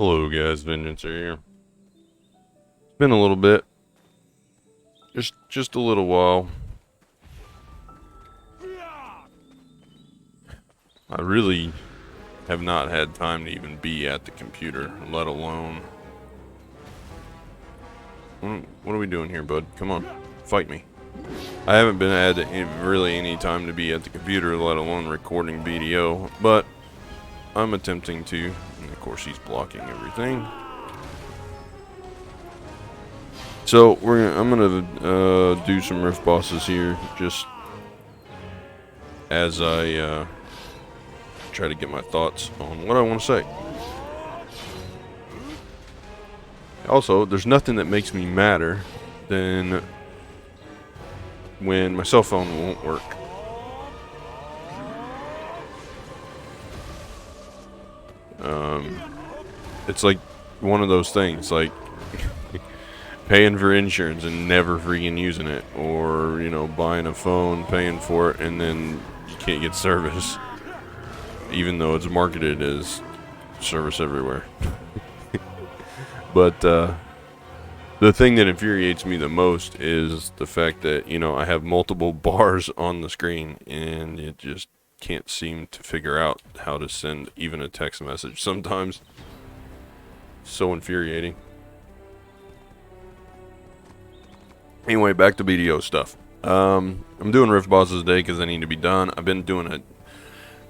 Hello guys, Vengeance here. It's been a little bit. Just a little while. I really have not had time to even be at the computer, let alone... What are we doing here, bud? Come on, fight me. I haven't been had really any time to be at the computer, let alone recording BDO, but I'm attempting to. And of course he's blocking everything. So I'm gonna do some rift bosses here, just as I try to get my thoughts on what I want to say. Also, there's nothing that makes me madder than when my cell phone won't work. It's like one of those things, like paying for insurance and never freaking using it, or buying a phone, paying for it, and then you can't get service, even though it's marketed as service everywhere. But the thing that infuriates me the most is the fact that I have multiple bars on the screen and it just can't seem to figure out how to send even a text message sometimes. So infuriating. Anyway, back to BDO stuff. I'm doing rift bosses today because they need to be done. I've been doing a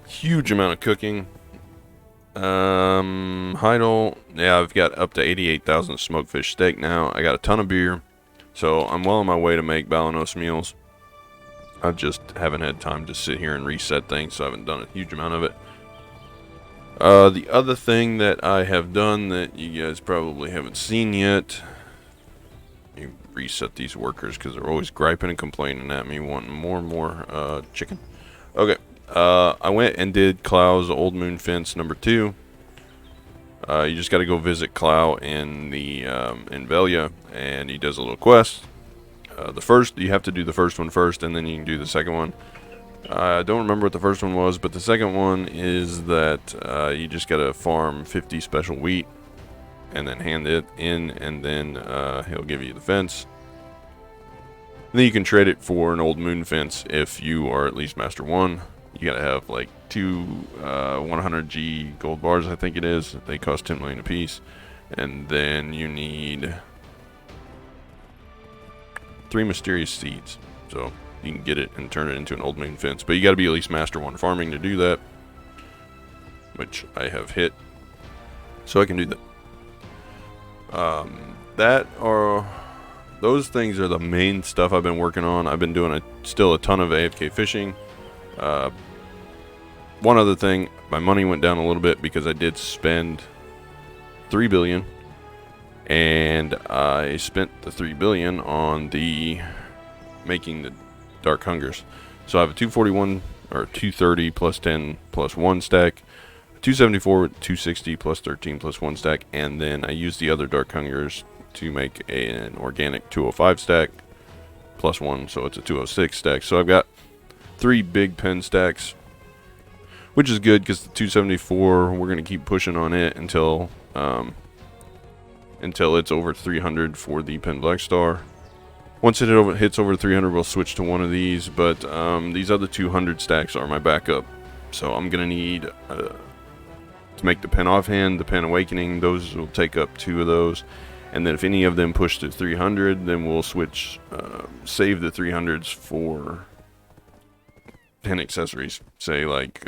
huge amount of cooking. Heidel, yeah, I've got up to 88,000 smoked fish steak now. I got a ton of beer, so I'm well on my way to make Balanos meals. I just haven't had time to sit here and reset things, so I haven't done a huge amount of it. The other thing that I have done that you guys probably haven't seen yet, you reset these workers because they're always griping and complaining at me, wanting more and more chicken. Okay, I went and did Clow's Old Moon Fence number 2. You just got to go visit Clow in the in Velia, and he does a little quest. You have to do the first one first, and then you can do the second one. I don't remember what the first one was, but the second one is that you just gotta farm 50 special wheat and then hand it in, and then he'll give you the fence. And then you can trade it for an Old Moon Fence if you are at least Master 1. You gotta have like 2 100G gold bars, I think it is. They cost 10 million apiece. And then you need 3 mysterious seeds. So you can get it and turn it into an Old Moon Fence. But you gotta be at least Master 1 farming to do that, which I have hit. So I can do that. Those things are the main stuff I've been working on. I've been doing still a ton of AFK fishing. One other thing, my money went down a little bit because I did spend 3 billion, and I spent the 3 billion on making the Dark Hungers. So I have a 241 or 230 plus 10 plus 1 stack, 274 with 260 plus 13 plus 1 stack, and then I use the other Dark Hungers to make an organic 205 stack plus 1, so it's a 206 stack. So I've got 3 big pen stacks, which is good because the 274, we're going to keep pushing on it until it's over 300 for the Pen Black Star. Once it hits over 300, we'll switch to one of these, but these other 200 stacks are my backup. So I'm going to need to make the Pen Offhand, the Pen Awakening. Those will take up 2 of those. And then if any of them push to 300, then we'll switch, save the 300s for pen accessories. Say like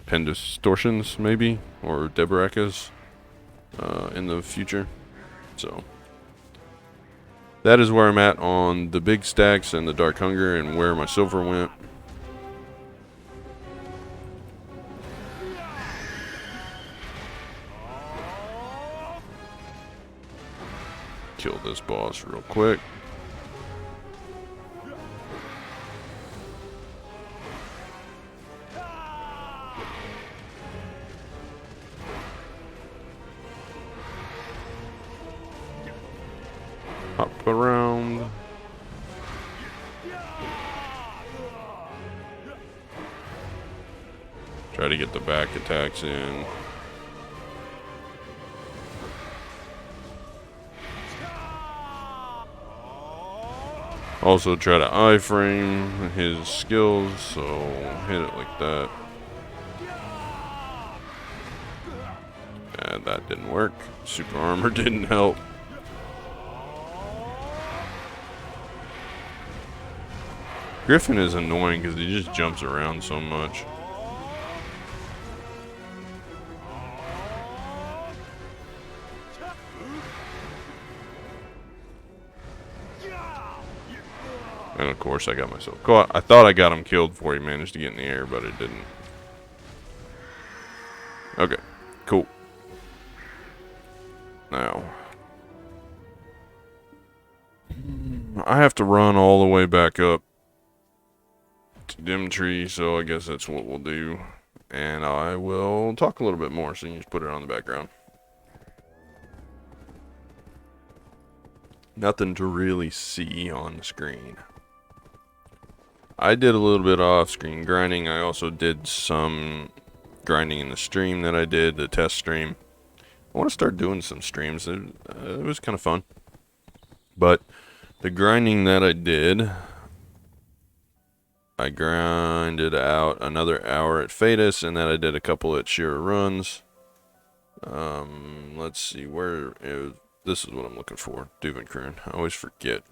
Pen Distortions maybe, or Debaracas in the future. So that is where I'm at on the big stacks and the Dark Hunger and where my silver went. Kill this boss real quick. Hop around. Try to get the back attacks in. Also try to iframe his skills, so hit it like that. And that didn't work. Super armor didn't help. Griffin is annoying because he just jumps around so much. And of course I got myself caught. I thought I got him killed before he managed to get in the air, but it didn't. Okay, cool. Now, I have to run all the way back up to Dim Tree, so I guess that's what we'll do. And I will talk a little bit more, so you can just put it on the background. Nothing to really see on the screen. I did a little bit off-screen grinding. I also did some grinding in the stream that I did, the test stream. I want to start doing some streams. It was kind of fun. But the grinding that I did, I grinded out another hour at Fadus, and then I did a couple at Shira runs. Let's see, where is... This is what I'm looking for. Duvenkern. I always forget.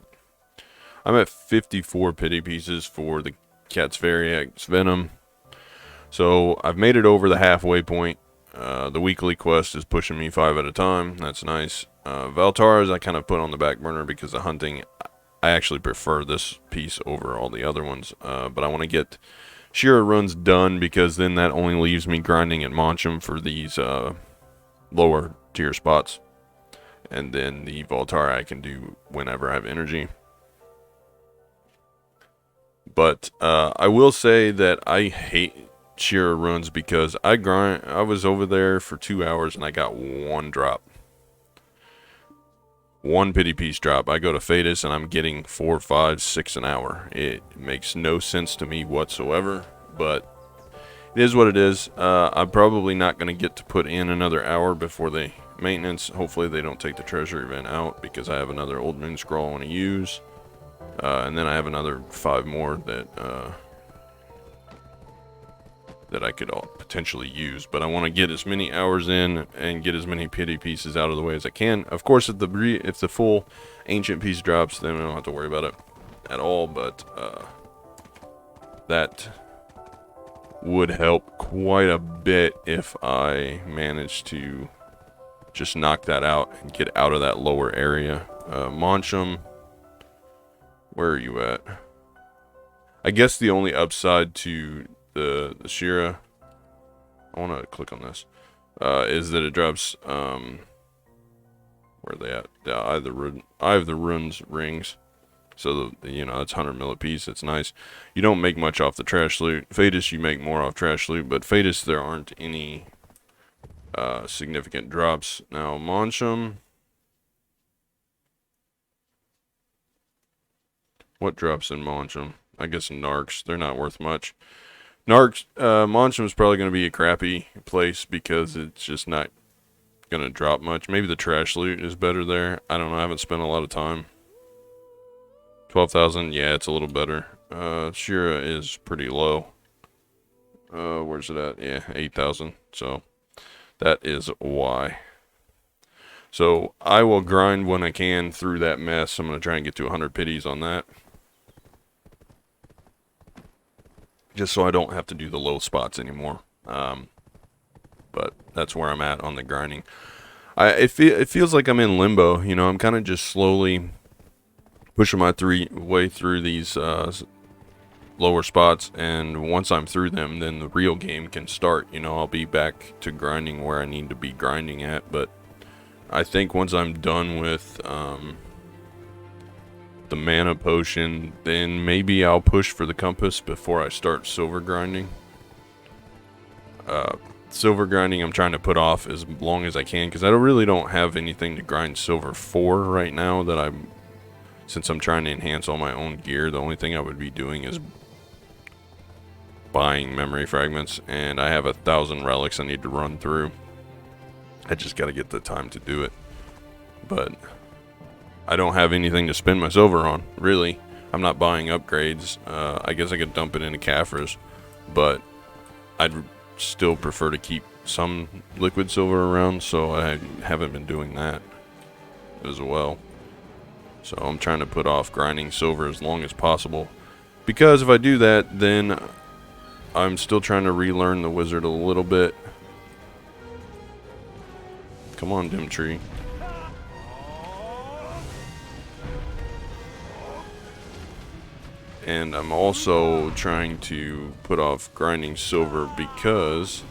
I'm at 54 pity pieces for the Cat's Variax Venom. So I've made it over the halfway point. The weekly quest is pushing me 5 at a time. That's nice. Valtars I kind of put on the back burner because the hunting, I actually prefer this piece over all the other ones. But I want to get Shira runs done because then that only leaves me grinding at Monchum for these lower tier spots. And then the Valtari I can do whenever I have energy. But I will say that I hate Shira runs because I was over there for 2 hours and I got 1 drop. 1 pity piece drop. I go to Fadus and I'm getting 4, 5, 6 an hour. It makes no sense to me whatsoever, but it is what it is. I'm probably not going to get to put in another hour before the maintenance. Hopefully they don't take the treasure event out because I have another Old Moon Scroll I want to use. And then I have another 5 more that I could potentially use. But I want to get as many hours in and get as many pity pieces out of the way as I can. Of course, if the full ancient piece drops, then I don't have to worry about it at all. But that would help quite a bit if I managed to just knock that out and get out of that lower area. Monchum, where are you at? I guess the only upside to the Shira, I want to click on this, is that it drops, where are they at? I have the runes rings. So, you know, it's 100 mil a piece. It's nice. You don't make much off the trash loot. Fadus, you make more off trash loot. But Fadus, there aren't any significant drops. Now, Monchum. What drops in Monchum? I guess Narcs. They're not worth much. Narcs, Monchum's probably going to be a crappy place because it's just not going to drop much. Maybe the trash loot is better there. I don't know. I haven't spent a lot of time. 12,000, yeah, it's a little better. Shira is pretty low. Where's it at? Yeah, 8,000. So that is why. So I will grind when I can through that mess. I'm going to try and get to 100 pities on that. Just so I don't have to do the low spots anymore. But that's where I'm at on the grinding. It feels like I'm in limbo. You know, I'm kind of just slowly pushing my way through these lower spots, and once I'm through them, then the real game can start. You know, I'll be back to grinding where I need to be grinding at. But I think once I'm done with the mana potion, then maybe I'll push for the compass before I start silver grinding. Silver grinding I'm trying to put off as long as I can because I really don't have anything to grind silver for right now that since I'm trying to enhance all my own gear. The only thing I would be doing is buying memory fragments, and I have 1,000 relics I need to run through. I just got to get the time to do it. But I don't have anything to spend my silver on, really. I'm not buying upgrades. I guess I could dump it into Caphras, but I'd still prefer to keep some liquid silver around, so I haven't been doing that as well. So I'm trying to put off grinding silver as long as possible, because if I do that, then I'm still trying to relearn the wizard a little bit. Come on, Dim Tree. And I'm also trying to put off grinding silver because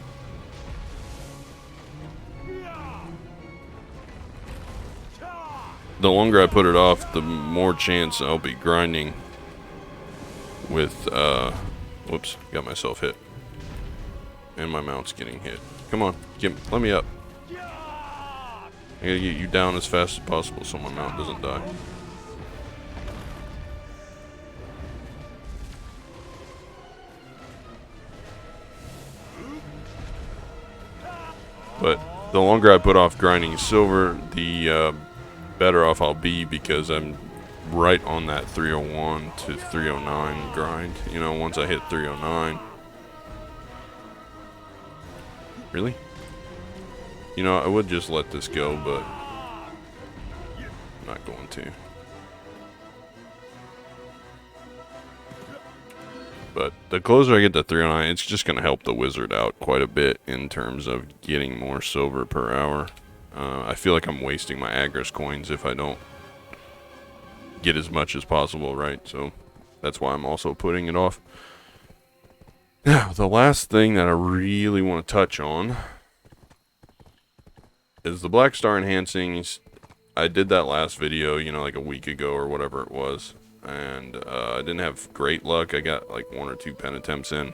the longer I put it off, the more chance I'll be grinding with, whoops, got myself hit. And my mount's getting hit. Come on, let me up. I gotta get you down as fast as possible so my mount doesn't die. But the longer I put off grinding silver, the better off I'll be, because I'm right on that 301 to 309 grind. You know, once I hit 309. Really? You know, I would just let this go, but I'm not going to. But the closer I get to 309, it's just going to help the wizard out quite a bit in terms of getting more silver per hour. I feel like I'm wasting my Agris coins if I don't get as much as possible, right? So that's why I'm also putting it off. Now, the last thing that I really want to touch on is the Black Star enhancing. I did that last video, you know, like a week ago or whatever it was. And I didn't have great luck. I got like 1 or 2 pen attempts in,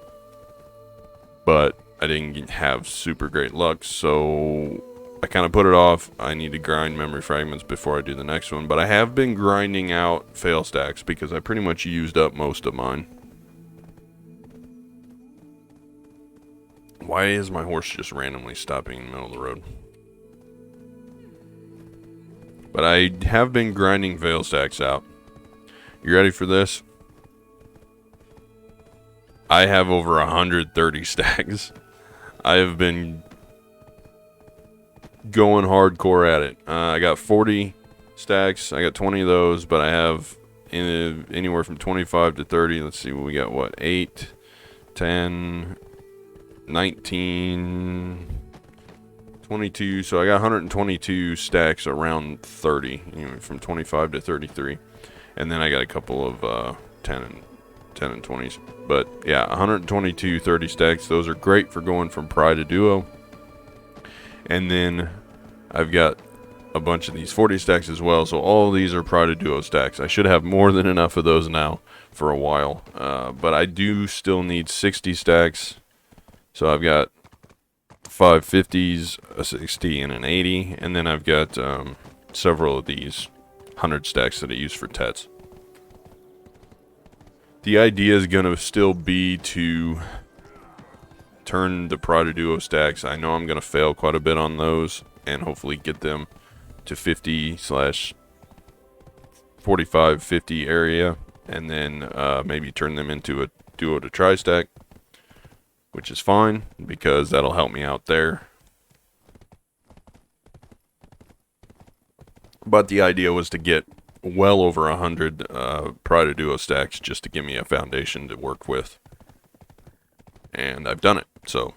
but I didn't have super great luck, so I kind of put it off. I need to grind memory fragments before I do the next one, but I have been grinding out fail stacks because I pretty much used up most of mine. Why is my horse just randomly stopping in the middle of the road? But I have been grinding fail stacks out. You ready for this? I have over 130 stacks. I have been going hardcore at it. I got 40 stacks. I got 20 of those, but I have anywhere from 25 to 30. Let's see, we got what? 8, 10, 19, 22. So I got 122 stacks around 30, you know, from 25 to 33. And then I got a couple of 10 and 20s. But yeah, 122 30 stacks. Those are great for going from Pride to Duo. And then I've got a bunch of these 40 stacks as well. So all of these are Pride to Duo stacks. I should have more than enough of those now for a while. But I do still need 60 stacks. So I've got 5 50s, a 60, and an 80. And then I've got several of these 100 stacks that I use for Tets. The idea is going to still be to turn the Pride Duo stacks. I know I'm going to fail quite a bit on those and hopefully get them to 50 / 45, 50 area, and then maybe turn them into a Duo to Tri stack, which is fine because that'll help me out there. But the idea was to get well over 100 Pride Duo stacks just to give me a foundation to work with. And I've done it. So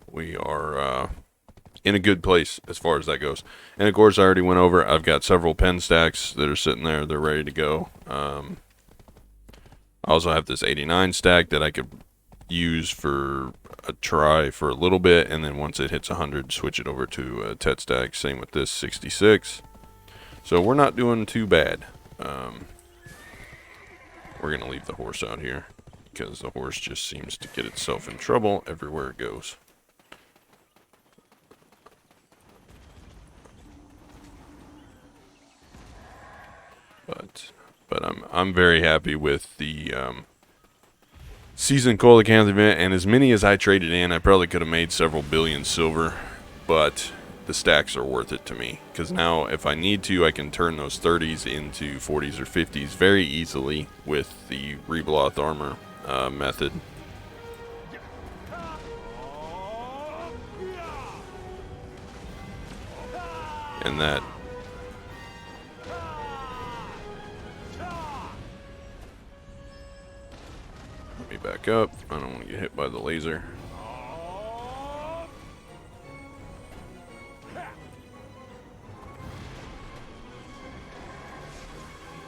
we are in a good place as far as that goes. And of course, I already went over, I've got several pen stacks that are sitting there. They're ready to go. I also have this 89 stack that I could use for a try for a little bit. And then once it hits 100, switch it over to a Tet stack. Same with this 66. So we're not doing too bad. We're going to leave the horse out here because the horse just seems to get itself in trouble everywhere it goes. But I'm very happy with the season coelacanth event, and as many as I traded in, I probably could have made several billion silver, but the stacks are worth it to me. Because now, if I need to, I can turn those 30s into 40s or 50s very easily with the rebloth armor method. And that let me back up. I don't want to get hit by the laser.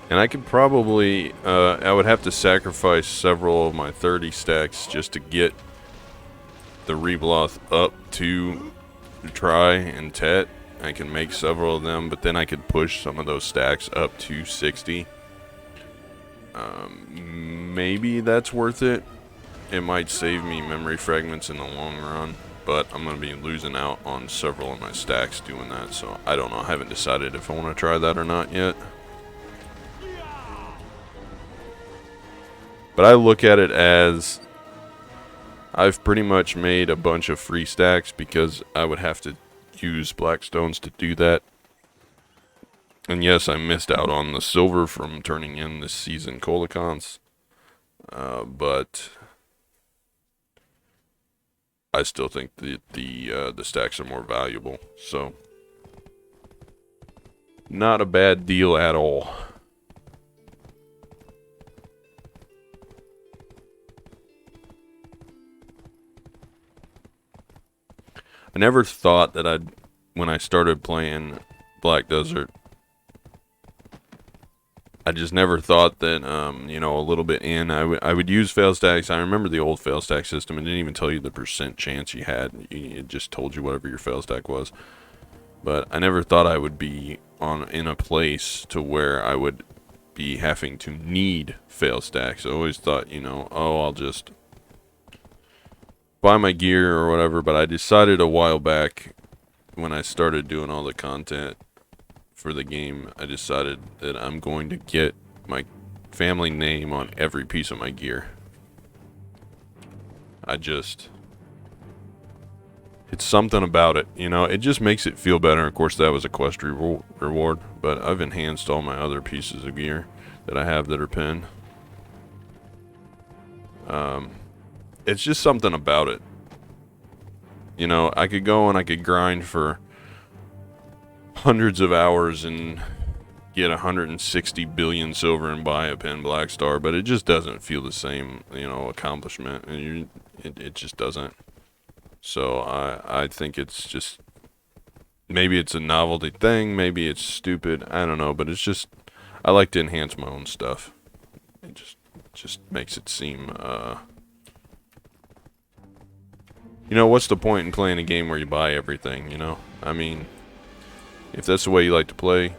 And I could probably, I would have to sacrifice several of my 30 stacks just to get the rebloth up to try and tet. I can make several of them, but then I could push some of those stacks up to 60. Maybe that's worth it. It might save me memory fragments in the long run, but I'm going to be losing out on several of my stacks doing that, so I don't know. I haven't decided if I want to try that or not yet. But I look at it as I've pretty much made a bunch of free stacks because I would have to use black stones to do that. And yes, I missed out on the silver from turning in this season Colicons, but I still think the stacks are more valuable. So not a bad deal at all. I never thought that when I started playing Black Desert, I just never thought that, you know, a little bit in, I would use fail stacks. I remember the old fail stack system. It didn't even tell you the percent chance you had. It just told you whatever your fail stack was. But I never thought I would be in a place to where I would be having to need fail stacks. I always thought, you know, oh, I'll just buy my gear or whatever, but I decided a while back when I started doing all the content for the game, I decided that I'm going to get my family name on every piece of my gear. It's something about it, you know, it just makes it feel better. Of course, that was a quest reward, but I've enhanced all my other pieces of gear that I have that are pinned. It's just something about it. You know, I could go and I could grind for hundreds of hours and get 160 billion silver and buy a pin black star, but it just doesn't feel the same, you know, accomplishment. And it just doesn't. So I think it's just, maybe it's a novelty thing, maybe it's stupid, I don't know, but it's just, I like to enhance my own stuff. It just makes it seem, you know, what's the point in playing a game where you buy everything, you know? I mean, if that's the way you like to play,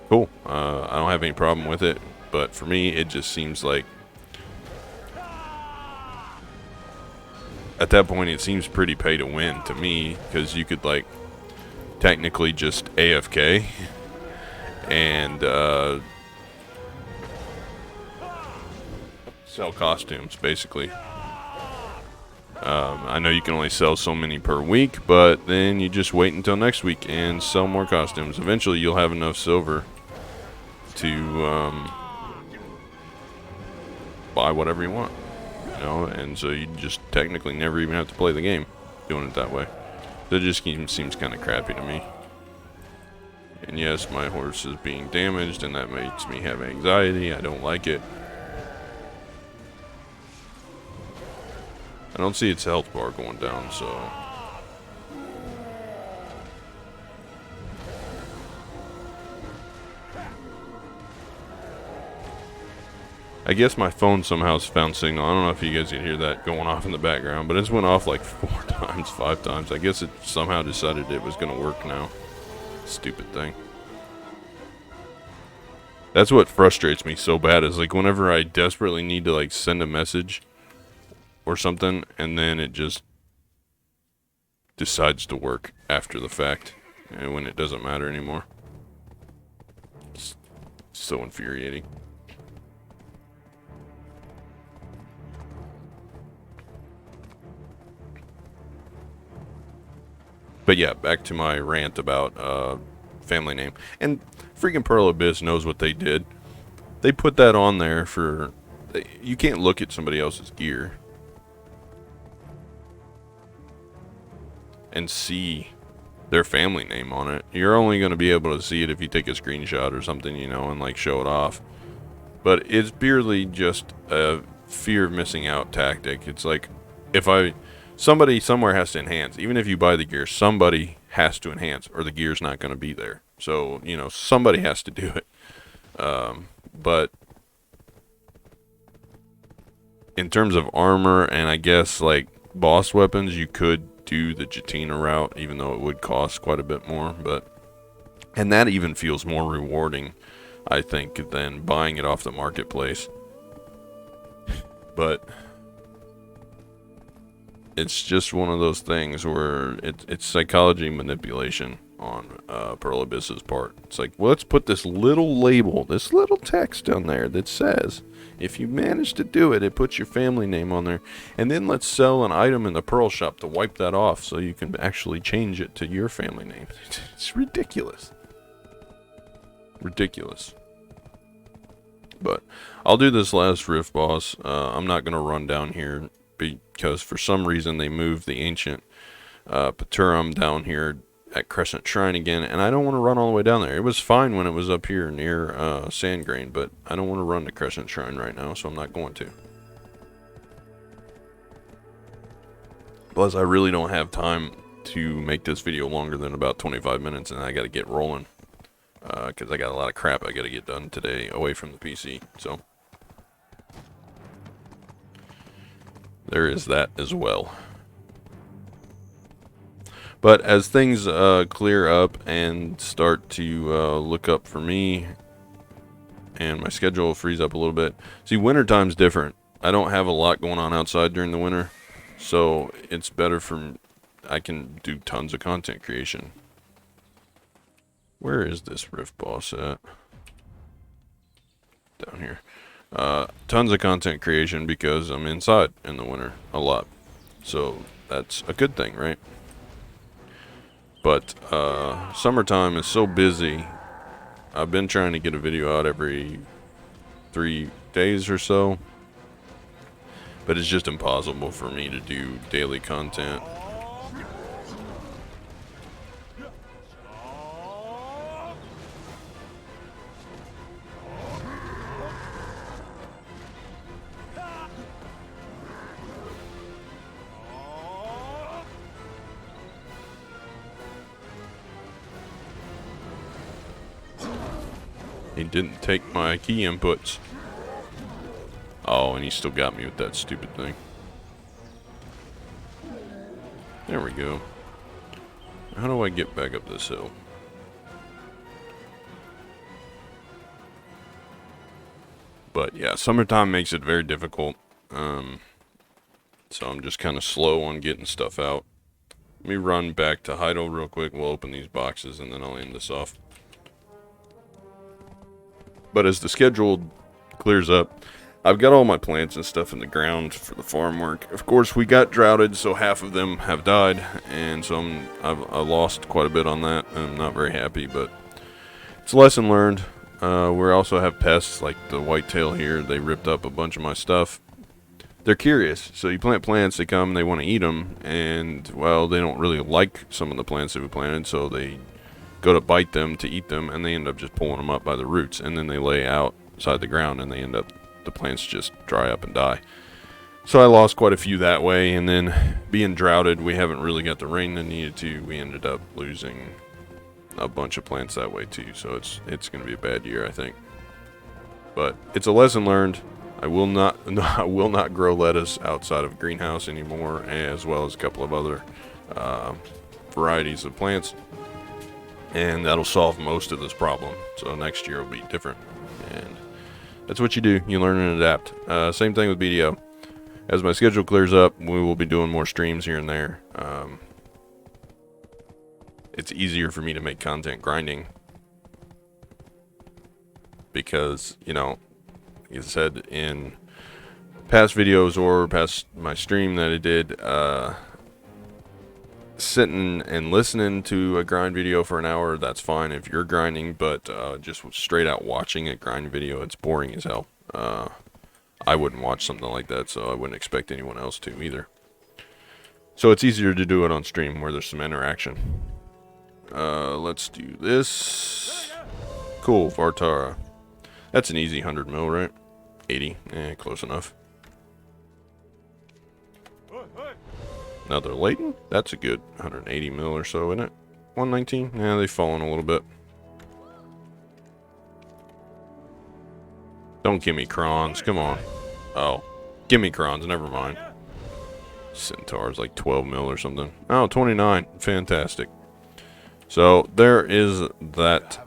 cool. I don't have any problem with it. But for me, it just seems like, at that point, it seems pretty pay to win to me. Because you could, like, technically just AFK. And, sell costumes, basically. I know you can only sell so many per week, but then you just wait until next week and sell more costumes. Eventually, you'll have enough silver to buy whatever you want, you know, and so you just technically never even have to play the game doing it that way. So it just seems kind of crappy to me. And yes, my horse is being damaged, and that makes me have anxiety. I don't like it. I don't see its health bar going down, so I guess my phone somehow has found signal. I don't know if you guys can hear that going off in the background, but it's went off like 4 times, 5 times. I guess it somehow decided it was going to work now. Stupid thing. That's what frustrates me so bad, is like whenever I desperately need to like send a message or something, and then it just decides to work after the fact, and when it doesn't matter anymore. It's so infuriating. But yeah, back to my rant about family name. And freaking Pearl Abyss knows what they did. They put that on there for... You can't look at somebody else's gear and see their family name on it. You're only going to be able to see it if you take a screenshot or something, you know, and like show it off. But it's purely just a fear of missing out tactic. It's like, somebody somewhere has to enhance. Even if you buy the gear, somebody has to enhance, or the gear's not going to be there. So, you know, somebody has to do it. But in terms of armor and I guess like boss weapons, you could do the Jatina route, even though it would cost quite a bit more. And that even feels more rewarding, I think, than buying it off the marketplace. But it's just one of those things where it's psychology manipulation on Pearl Abyss's part. It's like, well, let's put this little label, this little text on there that says, if you manage to do it, it puts your family name on there. And then let's sell an item in the Pearl shop to wipe that off so you can actually change it to your family name. It's ridiculous. Ridiculous. But I'll do this last rift boss. I'm not going to run down here because for some reason they moved the ancient Paturum down here at Crescent Shrine again, and I don't want to run all the way down there. It was fine when it was up here near Sandgrain, but I don't want to run to Crescent Shrine right now, so I'm not going to. Plus, I really don't have time to make this video longer than about 25 minutes, and I got to get rolling because I got a lot of crap I got to get done today away from the PC. So there is that as well. But as things clear up and start to look up for me, and my schedule frees up a little bit. See, wintertime's different. I don't have a lot going on outside during the winter, so it's better I can do tons of content creation. Where is this rift boss at? Down here. Tons of content creation because I'm inside in the winter a lot. So that's a good thing, right? But summertime is so busy. I've been trying to get a video out every 3 days or so, but it's just impossible for me to do daily content. He didn't take my key inputs. Oh, and he still got me with that stupid thing. There we go. How do I get back up this hill? But yeah, summertime makes it very difficult. So I'm just kind of slow on getting stuff out. Let me run back to Heido real quick. We'll open these boxes and then I'll end this off. But as the schedule clears up, I've got all my plants and stuff in the ground for the farm work. Of course, we got droughted, so half of them have died, and so I lost quite a bit on that. I'm not very happy, but it's a lesson learned. We also have pests like the whitetail here. They ripped up a bunch of my stuff. They're curious, so you plant plants, they come, they want to eat them, and, well, they don't really like some of the plants that we planted, so they go to bite them to eat them, and they end up just pulling them up by the roots, and then they lay outside the ground, and the plants just dry up and die. So I lost quite a few that way, and then being droughted, we haven't really got the rain that needed to. We ended up losing a bunch of plants that way too, so it's going to be a bad year, I think. But it's a lesson learned. I will not grow lettuce outside of greenhouse anymore, as well as a couple of other varieties of plants. And that'll solve most of this problem. So next year will be different. And that's what you do. You learn and adapt. Same thing with BDO. As my schedule clears up, we will be doing more streams here and there. It's easier for me to make content grinding. Because, you know, like I said in past videos or past my stream that I did, sitting and listening to a grind video for an hour, that's fine if you're grinding, but just straight out watching a grind video, it's boring as hell. I wouldn't watch something like that, so I wouldn't expect anyone else to either. So it's easier to do it on stream where there's some interaction. Let's do this. Cool, Vartara. That's an easy 100 mil, right? 80, close enough. Another Leighton? That's a good 180 mil or so, isn't it? 119? Yeah, they've fallen a little bit. Don't give me Crons, come on. Oh, give me Crons, never mind. Centaur's like 12 mil or something. Oh, 29, fantastic. So, there is that.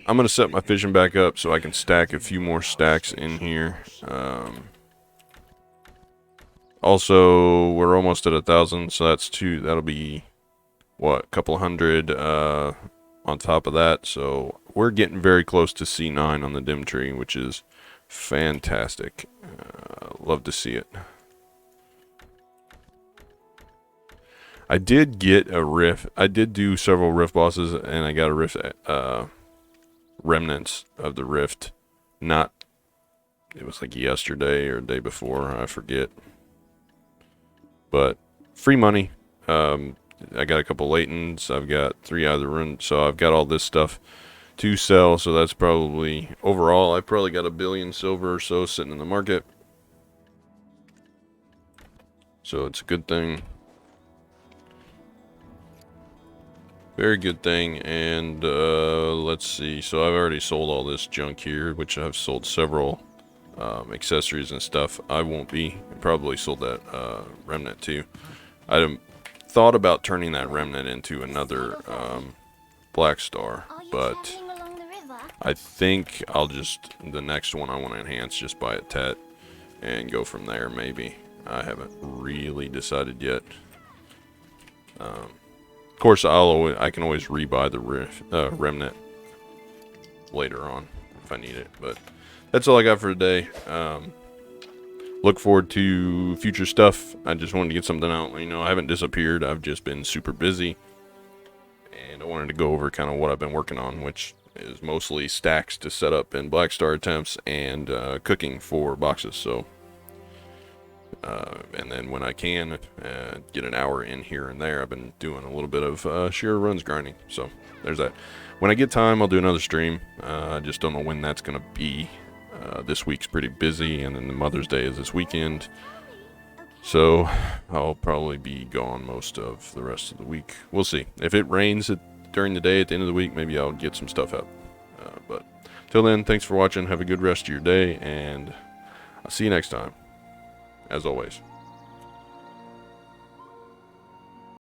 I'm going to set my fishing back up so I can stack a few more stacks in here. Also, we're almost at 1,000, so that's that'll be, what, a couple hundred on top of that. So we're getting very close to C9 on the dim tree, which is fantastic. Love to see it. I did get a rift. I did do several rift bosses, and I got a rift, remnants of the rift. Not, it was like yesterday or the day before, I forget. But free money. I got a couple Laytons. I've got 3 other runes. So I've got all this stuff to sell. So that's probably, overall, I've probably got 1 billion silver or so sitting in the market. So it's a good thing. Very good thing. And let's see. So I've already sold all this junk here, which I've sold several accessories and stuff. I won't be. I probably sold that remnant too. I thought about turning that remnant into another black star, but I think I'll just, the next one I want to enhance, just buy a tet and go from there maybe. I haven't really decided yet. Of course, I can always rebuy the remnant later on if I need it, but that's all I got for today. Look forward to future stuff. I just wanted to get something out. You know, I haven't disappeared. I've just been super busy. And I wanted to go over kind of what I've been working on, which is mostly stacks to set up in Black Star attempts and cooking for boxes. So, and then when I can, get an hour in here and there. I've been doing a little bit of sheer runs grinding. So, there's that. When I get time, I'll do another stream. I just don't know when that's going to be. This week's pretty busy, and then the Mother's Day is this weekend. So, I'll probably be gone most of the rest of the week. We'll see. If it rains during the day at the end of the week, maybe I'll get some stuff up. But, till then, thanks for watching. Have a good rest of your day, and I'll see you next time. As always.